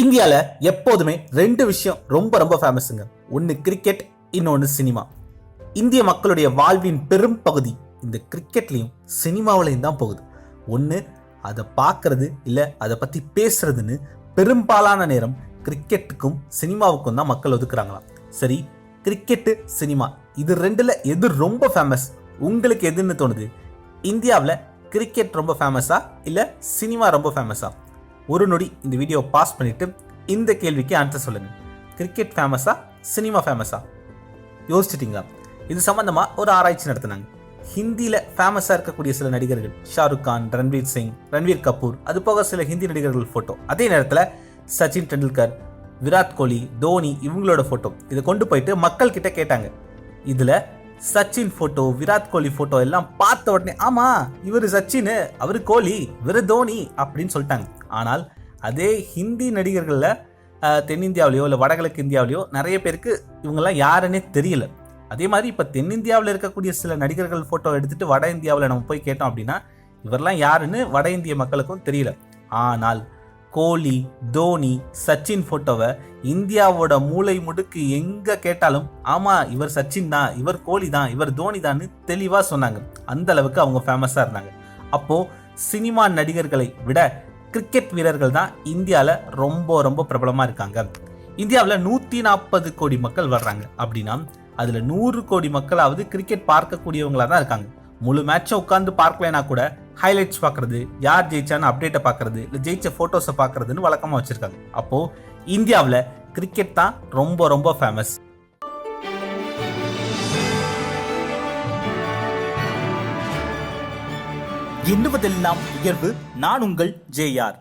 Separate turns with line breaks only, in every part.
இந்தியால எப்போதுமே ரெண்டு விஷயம் ரொம்ப ரொம்ப ஃபேமஸுங்க. ஒன்று கிரிக்கெட், இன்னொன்று சினிமா. இந்திய மக்களுடைய வாழ்வின் பெரும் பகுதி இந்த கிரிக்கெட்லையும் சினிமாவிலையும் தான் போகுது. ஒன்று அதை பார்க்கறது இல்லை அதை பற்றி பேசுறதுன்னு பெரும்பாலான நேரம் கிரிக்கெட்டுக்கும் சினிமாவுக்கும் தான் மக்கள் ஒதுக்குறாங்களாம். சரி, கிரிக்கெட்டு சினிமா இது ரெண்டுல எது ரொம்ப ஃபேமஸ்? உங்களுக்கு எதுன்னு தோணுது? இந்தியாவில் கிரிக்கெட் ரொம்ப ஃபேமஸா இல்லை சினிமா ரொம்ப ஃபேமஸா? ஒரு நொடி இந்த வீடியோ பாஸ் பண்ணிட்டு இந்த கேள்விக்கு ஆன்சர் சொல்லுங்க. கிரிக்கெட் ஃபேமஸா சினிமா ஃபேமஸா? யோசிச்சிட்டிங்களா? இது சம்பந்தமா ஒரு ஆராய்ச்சி நடத்தினாங்க. ஹிந்தியில ஃபேமஸா இருக்கக்கூடிய சில நடிகர்கள், ஷாருக் கான், ரன்வீர் சிங், ரன்வீர் கபூர், அது போக சில ஹிந்தி நடிகர்கள் போட்டோ, அதே நேரத்தில் சச்சின் டெண்டுல்கர், விராட் கோலி, தோனி இவங்களோட போட்டோ இதை கொண்டு போயிட்டு மக்கள் கிட்ட கேட்டாங்க. இதுல சச்சின் போட்டோ, விராட் கோலி போட்டோ எல்லாம் பார்த்த உடனே ஆமா இவர் சச்சின், அவரு கோலி, இவர் தோனி அப்படின்னு சொல்லிட்டாங்க. ஆனால் அதே ஹிந்தி நடிகர்கள்ல தென்னிந்தியாவிலையோ இல்லை வடகிழக்கு இந்தியாவிலையோ நிறைய பேருக்கு இவங்கெல்லாம் யாருன்னே தெரியல. அதே மாதிரி இப்போ தென்னிந்தியாவில் இருக்கக்கூடிய சில நடிகர்கள் போட்டோ எடுத்துட்டு வட இந்தியாவில் நம்ம போய் கேட்டோம் அப்படின்னா இவரெல்லாம் யாருன்னு வட இந்திய மக்களுக்கும் தெரியல. ஆனால் கோலி, தோனி, சச்சின் போட்டோவை இந்தியாவோட மூளை முடுக்கு எங்க கேட்டாலும் ஆமா இவர் சச்சின் தான், இவர் கோலி தான், இவர் தோனி தான் தெளிவா சொன்னாங்க. அந்த அளவுக்கு அவங்க ஃபேமஸா இருந்தாங்க. அப்போ சினிமா நடிகர்களை விட கிரிக்கெட் வீரர்கள் தான் இந்தியாவில் ரொம்ப ரொம்ப பிரபலமா இருக்காங்க. இந்தியாவில் 140 கோடி மக்கள் வர்றாங்க அப்படின்னா அதுல 100 கோடி மக்களாவது கிரிக்கெட் பார்க்கக்கூடியவங்களா தான் இருக்காங்க. முழு மேட்சை உட்காந்து பார்க்கலனா கூட ஹைலைட்ஸ் பார்க்கறது, யார் ஜெயிச்சான்னு அப்டேட்டை பார்க்கறது, இல்லை ஜெயிச்ச போட்டோஸை பார்க்கறதுன்னு வழக்கமாக வச்சிருக்காங்க. அப்போ இந்தியாவில் கிரிக்கெட் தான் ரொம்ப ரொம்ப ஃபேமஸ். எண்ணுவதெல்லாம் உயர்வு. நான் உங்கள் ஜேஆர்.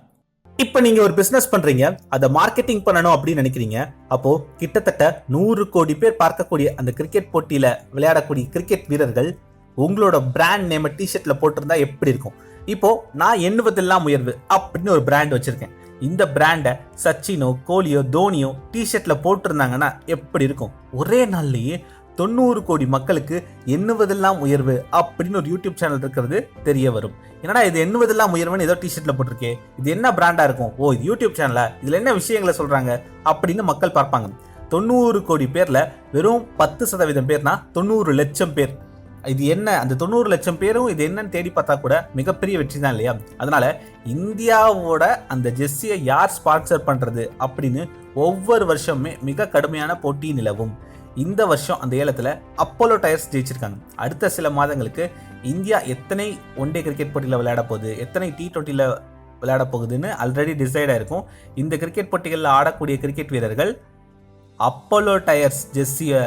இப்ப நீங்க ஒரு பிசினஸ் பண்றீங்க, அதை மார்க்கெட்டிங் பண்ணணும் அப்படின்னு நினைக்கிறீங்க. அப்போ கிட்டத்தட்ட 100 கோடி பேர் பார்க்கக்கூடிய அந்த கிரிக்கெட் போட்டியில விளையாடக்கூடிய கிரிக்கெட் வீரர்கள் உங்களோட பிராண்ட் நேம் டிஷர்ட்ல போட்டிருந்தா எப்படி இருக்கும்? இப்போ நான் எண்ணுவதெல்லாம் உயர்வு அப்படின்னு ஒரு பிராண்ட் வச்சிருக்கேன். இந்த பிராண்டை சச்சினோ, கோலியோ, தோனியோ டிஷர்ட்ல போட்டிருந்தாங்கன்னா எப்படி இருக்கும்? ஒரே நாள்லயே 90 கோடி மக்களுக்கு எண்ணுவதெல்லாம் உயர்வு அப்படின்னு ஒரு யூடியூப் சேனல் இருக்கிறது தெரிய வரும். என்னடா இது எண்ணுவதெல்லாம் உயர்வுன்னு ஏதோ டிஷர்ட்ல போட்டிருக்கே, இது என்ன பிராண்டா இருக்கும்? ஓ, இது யூடியூப் சேனலா, இதுல என்ன விஷயங்களை சொல்றாங்க அப்படின்னு மக்கள் பார்ப்பாங்க. 90 கோடி பேர்ல வெறும் 10% பேர்னா 90 லட்சம் பேர். இது என்ன, அந்த 90 லட்சம் பேரும் இது என்னன்னு தேடி பார்த்தா கூட மிகப்பெரிய வெற்றி தான் இல்லையா? அதனால இந்தியாவோட அந்த ஜெர்சியை யார் ஸ்பான்சர் பண்றது அப்படின்னு ஒவ்வொரு வருஷமுமே மிக கடுமையான போட்டி நிலவும். இந்த வருஷம் அந்த ஏலத்தில் அப்போலோ டயர்ஸ் ஜெயிச்சிருக்காங்க. அடுத்த சில மாதங்களுக்கு இந்தியா எத்தனை ஒன்டே கிரிக்கெட் போட்டியில் விளையாட போகுது, எத்தனை T20 விளையாட போகுதுன்னு ஆல்ரெடி டிசைட் ஆயிருக்கும். இந்த கிரிக்கெட் போட்டிகளில் ஆடக்கூடிய கிரிக்கெட் வீரர்கள் அப்போலோ டயர்ஸ் ஜெர்சியை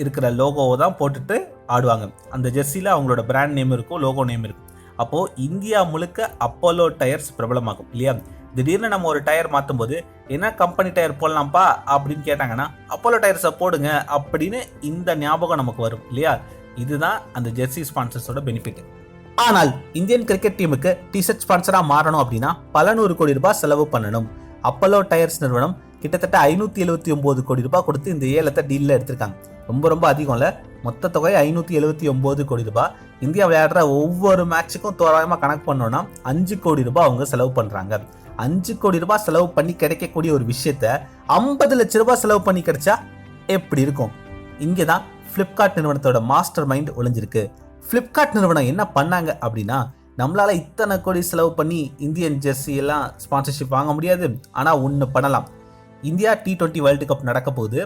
இருக்கிற லோகோவை தான் போட்டுட்டு ஆடுவாங்க. அந்த ஜெர்சியில் அவங்களோட பிராண்ட் நேம் இருக்கும், லோகோ நேம் இருக்கும். அப்போது இந்தியா முழுக்க அப்போலோ டயர்ஸ் பிரபலமாகும் இல்லையா? திடீர்னு நம்ம ஒரு டயர் மாற்றும் போது என்ன கம்பெனி டயர் போடலாம்ப்பா அப்படின்னு கேட்டாங்கன்னா அப்போலோ டயர்ஸை போடுங்க அப்படின்னு இந்த ஞாபகம் நமக்கு வரும் இல்லையா? இதுதான் அந்த ஜெர்சி ஸ்பான்சர்ஸோட பெனிஃபிட். ஆனால் இந்தியன் கிரிக்கெட் டீமுக்கு டிஷர்ட் ஸ்பான்சரா மாறணும் அப்படின்னா பல 100 கோடி ரூபாய் செலவு பண்ணணும். அப்போலோ டயர்ஸ் நிறுவனம் கிட்டத்தட்ட 579 கோடி ரூபாய் கொடுத்து இந்த ஏலத்தை டீல்ல எடுத்திருக்காங்க. ரொம்ப ரொம்ப அதிகம் இல்ல? மொத்த தொகை 579 கோடி ரூபாய். இந்தியா விளையாடுற ஒவ்வொரு மேட்சுக்கும் தோராயமா கணக்கு பண்ணோம்னா 5 கோடி ரூபாய் அவங்க செலவு பண்றாங்க. 5 கோடி ரூபாய் செலவு பண்ணி கிடைக்கக்கூடிய ஒரு விஷயத்த 50 லட்சம் ரூபாய் செலவு பண்ணி கிடைச்சா எப்படி இருக்கும்? இங்கதான் பிளிப்கார்ட் நிறுவனத்தோட மாஸ்டர் மைண்ட் ஒளிஞ்சிருக்கு. பிளிப்கார்ட் நிறுவனம் என்ன பண்ணாங்க அப்படின்னா, நம்மளால இத்தனை கோடி செலவு பண்ணி இந்தியன் ஜெர்சி எல்லாம் ஸ்பான்சர்ஷிப் வாங்க முடியாது. ஆனா ஒன்று பண்ணலாம். இந்தியா T20 வேர்ல்டு கப் நடக்க போகுது.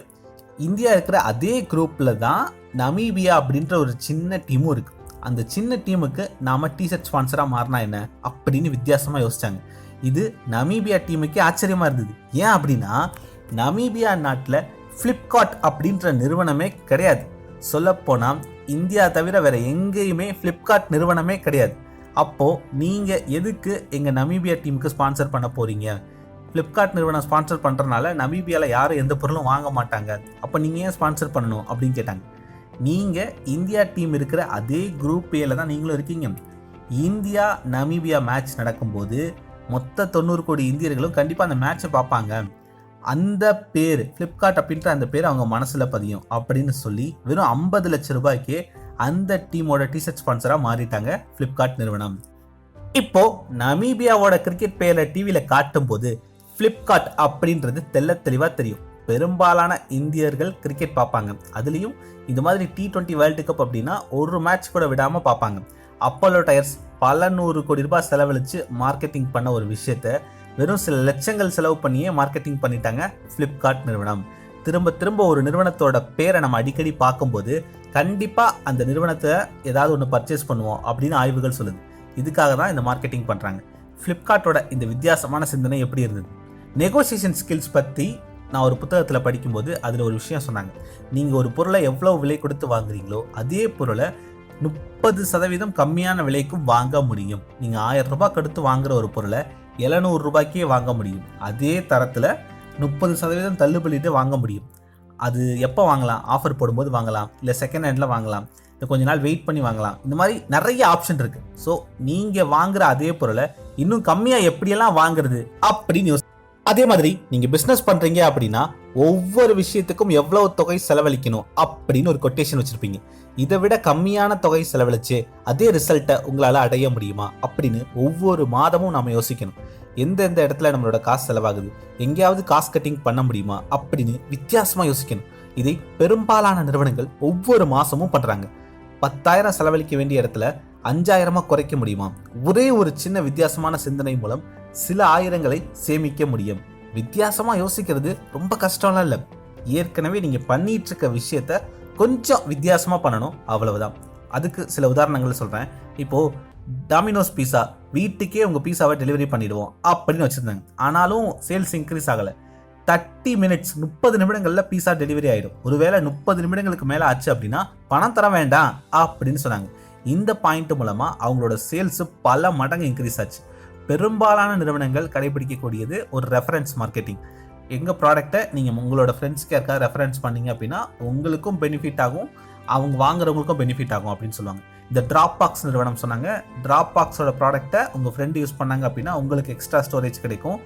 இந்தியா இருக்கிற அதே குரூப்ல தான் நமீபியா அப்படின்ற ஒரு சின்ன டீமும் இருக்கு. அந்த சின்ன டீமுக்கு நாம டிஷர்ட் ஸ்பான்சரா மாறினா என்ன அப்படின்னு வித்தியாசமா யோசிச்சாங்க. இது நமீபியா டீமுக்கே ஆச்சரியமா இருந்தது. ஏன் அப்படின்னா நமீபியா நாட்டில் பிளிப்கார்ட் அப்படின்ற நிறுவனமே கிடையாது. சொல்லப்போனா இந்தியா தவிர வேற எங்கேயுமே பிளிப்கார்ட் நிறுவனமே கிடையாது. அப்போ நீங்க எதுக்கு எங்க நமீபியா டீமுக்கு ஸ்பான்சர் பண்ண போறீங்க? பிளிப்கார்ட் நிறுவனம் ஸ்பான்சர் பண்றதுனால நமீபியாவில் யாரும் எந்த பொருளும் வாங்க மாட்டாங்க. அப்போ நீங்க ஏன் ஸ்பான்சர் பண்ணணும் அப்படின்னு கேட்டாங்க. நீங்க இந்தியா டீம் இருக்கிற அதே குரூப் ஏல தான் நீங்களும் இருக்கீங்க. இந்தியா நமீபியா மேட்ச் நடக்கும்போது மொத்த 90 கோடி இந்தியர்களும் கண்டிப்பாக அந்த மேட்சை பார்ப்பாங்க. அந்த பேர் பிளிப்கார்ட் அப்படின்ற அந்த பேர் அவங்க மனசில் பதியும் அப்படின்னு சொல்லி வெறும் 50 லட்சம் ரூபாய்க்கு அந்த டீமோட டிஷர்ட் ஸ்பான்சராக மாறிட்டாங்க பிளிப்கார்ட் நிறுவனம். இப்போ நமீபியாவோட கிரிக்கெட் பேரை டிவியில் காட்டும் போது ஃப்ளிப்கார்ட் அப்படின்றது தெளிவாக தெரியும். பெரும்பாலான இந்தியர்கள் கிரிக்கெட் பார்ப்பாங்க. அதுலேயும் இந்த மாதிரி T20 வேர்ல்டு கப் அப்படின்னா ஒரு மேட்ச் கூட விடாமல் பார்ப்பாங்க. அப்போலோ டயர்ஸ் பல 100 கோடி ரூபாய் செலவழித்து மார்க்கெட்டிங் பண்ண ஒரு விஷயத்த வெறும் சில லட்சங்கள் செலவு பண்ணியே மார்க்கெட்டிங் பண்ணிட்டாங்க ஃப்ளிப்கார்ட் நிறுவனம். திரும்ப ஒரு நிறுவனத்தோட பேரை நம்ம அடிக்கடி பார்க்கும்போது கண்டிப்பாக அந்த நிறுவனத்தை ஏதாவது ஒன்று பர்ச்சேஸ் பண்ணுவோம் அப்படின்னு ஆய்வுகள் சொல்லுது. இதுக்காக தான் இந்த மார்க்கெட்டிங் பண்ணுறாங்க. ஃப்ளிப்கார்ட்டோட இந்த வித்தியாசமான சிந்தனை எப்படி இருந்தது? நெகோசியேஷன் ஸ்கில்ஸ் பற்றி நான் ஒரு புத்தகத்தில் படிக்கும்போது அதில் ஒரு விஷயம் சொன்னாங்க. நீங்கள் ஒரு பொருளை எவ்வளோ விலை கொடுத்து வாங்குறீங்களோ அதே பொருளை 30% கம்மியான விலைக்கும் வாங்க முடியும். நீங்கள் 1000 ரூபாய் கொடுத்து வாங்குற ஒரு பொருளை 700 ரூபாய்க்கே வாங்க முடியும். அதே தரத்தில் 30% தள்ளுபடிட்டு வாங்க முடியும். அது எப்போ வாங்கலாம்? ஆஃபர் போடும்போது வாங்கலாம், இல்லை செகண்ட் ஹேண்டில் வாங்கலாம், இல்லை கொஞ்ச நாள் வெயிட் பண்ணி வாங்கலாம். இந்த மாதிரி நிறைய ஆப்ஷன் இருக்குது. ஸோ நீங்கள் வாங்குற அதே பொருளை இன்னும் கம்மியாக எப்படியெல்லாம் வாங்குறது அப்படின்னு யோசி. அதே மாதிரி நீங்கள் பிஸ்னஸ் பண்ணுறீங்க அப்படின்னா ஒவ்வொரு விஷயத்துக்கும் எவ்வளவு தொகை செலவழிக்கணும் அப்படின்னு ஒரு கொட்டேஷன் வச்சுருப்பீங்க. இதை விட கம்மியான தொகை செலவழிச்சு அதே ரிசல்ட்டை உங்களால் அடைய முடியுமா அப்படின்னு ஒவ்வொரு மாதமும் நாம் யோசிக்கணும். எந்தெந்த இடத்துல நம்மளோட காசு செலவாகுது, எங்கேயாவது காசு கட்டிங் பண்ண முடியுமா அப்படின்னு வித்தியாசமாக யோசிக்கணும். இதை பெரும்பாலான நிறுவனங்கள் ஒவ்வொரு மாதமும் பண்ணுறாங்க. 10,000 செலவழிக்க வேண்டிய இடத்துல 5,000 குறைக்க முடியுமா? ஒரே ஒரு சின்ன வித்தியாசமான சிந்தனை மூலம் சில ஆயிரங்களை சேமிக்க முடியும். வித்தியாசமாக யோசிக்கிறது ரொம்ப கஷ்டம்லாம் இல்லை. ஏற்கனவே நீங்கள் பண்ணிட்டு இருக்க விஷயத்த கொஞ்சம் வித்தியாசமாக பண்ணணும், அவ்வளவுதான். அதுக்கு சில உதாரணங்கள் சொல்கிறேன். இப்போது டாமினோஸ் பீஸா வீட்டுக்கே உங்கள் பீஸாவை டெலிவரி பண்ணிடுவோம் அப்படின்னு வச்சுருந்தாங்க. ஆனாலும் சேல்ஸ் இன்க்ரீஸ் ஆகலை. 30 மினிட்ஸ் 30 நிமிடங்களில் பீஸா டெலிவரி ஆகிடும். ஒருவேளை 30 நிமிடங்களுக்கு மேலே ஆச்சு அப்படின்னா பணம் தர வேண்டாம் அப்படின்னு சொன்னாங்க. இந்த பாயிண்ட் மூலமாக அவங்களோட சேல்ஸ் பல மடங்கு இன்க்ரீஸ் ஆச்சு. பெரும்பாலான நிறுவனங்கள் கடைபிடிக்கக்கூடியது ஒரு ரெஃபரன்ஸ் மார்க்கெட்டிங். எங்கள் ப்ராடக்டை நீங்கள் உங்களோட ஃப்ரெண்ட்ஸ்க்கு யாருக்காவது ரெஃபரன்ஸ் பண்ணீங்க அப்படின்னா உங்களுக்கும் பெனிஃபிட் ஆகும், அவங்க வாங்குறவங்களுக்கும் பெனிஃபிட் ஆகும் அப்படின்னு சொல்லுவாங்க. இந்த ட்ராப்பாக்ஸ் நிறுவனம் சொன்னாங்க, ட்ராப்பாக்ஸோட ப்ராடக்டை உங்கள் ஃப்ரெண்டு யூஸ் பண்ணாங்க அப்படின்னா உங்களுக்கு எக்ஸ்ட்ரா ஸ்டோரேஜ் கிடைக்கும்,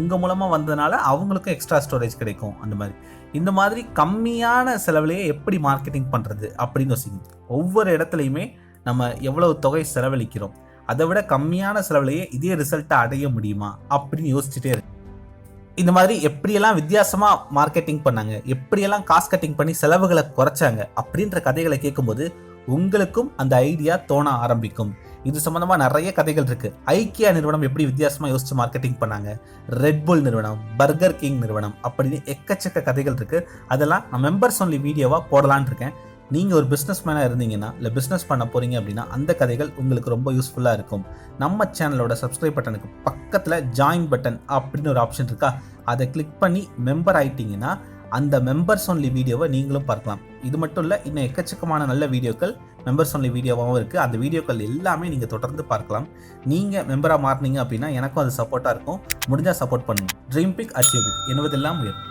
உங்கள் மூலமாக வந்ததுனால அவங்களுக்கும் எக்ஸ்ட்ரா ஸ்டோரேஜ் கிடைக்கும். அந்த மாதிரி இந்த மாதிரி கம்மியான செலவுலையே எப்படி மார்க்கெட்டிங் பண்ணுறது அப்படின்னு யோசிக்கணும். ஒவ்வொரு இடத்துலையுமே நம்ம எவ்வளவு தொகை செலவழிக்கிறோம், அதை விட கம்மியான செலவுலையே இதே ரிசல்ட்டை அடைய முடியுமா அப்படின்னு யோசிச்சுட்டே இருக்கு. இந்த மாதிரி எப்படியெல்லாம் வித்தியாசமாக மார்க்கெட்டிங் பண்ணாங்க, எப்படியெல்லாம் காஸ்ட் கட்டிங் பண்ணி செலவுகளை குறைச்சாங்க அப்படின்ற கதைகளை கேட்கும்போது உங்களுக்கும் அந்த ஐடியா தோண ஆரம்பிக்கும். இது சம்பந்தமா நிறைய கதைகள் இருக்கு. ஐக்கியா நிறுவனம் எப்படி வித்தியாசமா யோசிச்சு மார்க்கெட்டிங் பண்ணாங்க, ரெட்புல் நிறுவனம், பர்கர் கிங் நிறுவனம் அப்படின்னு எக்கச்சக்க கதைகள் இருக்கு. அதெல்லாம் நான் மெம்பர்ஸ் ஒன்லி வீடியோவா போடலான்னு இருக்கேன். நீங்கள் ஒரு பிஸ்னஸ் மேனாக இருந்தீங்கன்னா இல்லை பிஸ்னஸ் பண்ண போகிறீங்க அப்படின்னா அந்த கதைகள் உங்களுக்கு ரொம்ப யூஸ்ஃபுல்லாக இருக்கும். நம்ம சேனலோட சப்ஸ்கிரைப் பட்டனுக்கு பக்கத்தில் ஜாயின் பட்டன் அப்படின்னு ஒரு ஆப்ஷன் இருக்கா, அதை கிளிக் பண்ணி மெம்பர் ஆகிட்டிங்கன்னா அந்த மெம்பர்ஸ் ஒன்லி வீடியோவை நீங்களும் பார்க்கலாம். இது மட்டும் இல்லை, இன்னும் எக்கச்சக்கமான நல்ல வீடியோக்கள் மெம்பர்ஸ் ஒன்லி வீடியோவாகவும் இருக்குது. அந்த வீடியோக்கள் எல்லாமே நீங்கள் தொடர்ந்து பார்க்கலாம். நீங்கள் மெம்பராக மாறினீங்க அப்படின்னா எனக்கும் அது சப்போர்ட்டாக இருக்கும். முடிஞ்சால் சப்போர்ட் பண்ணுங்கள். ட்ரீம் பிக் அச்சீவ் பிக், என்பதெல்லாம் உயரும்.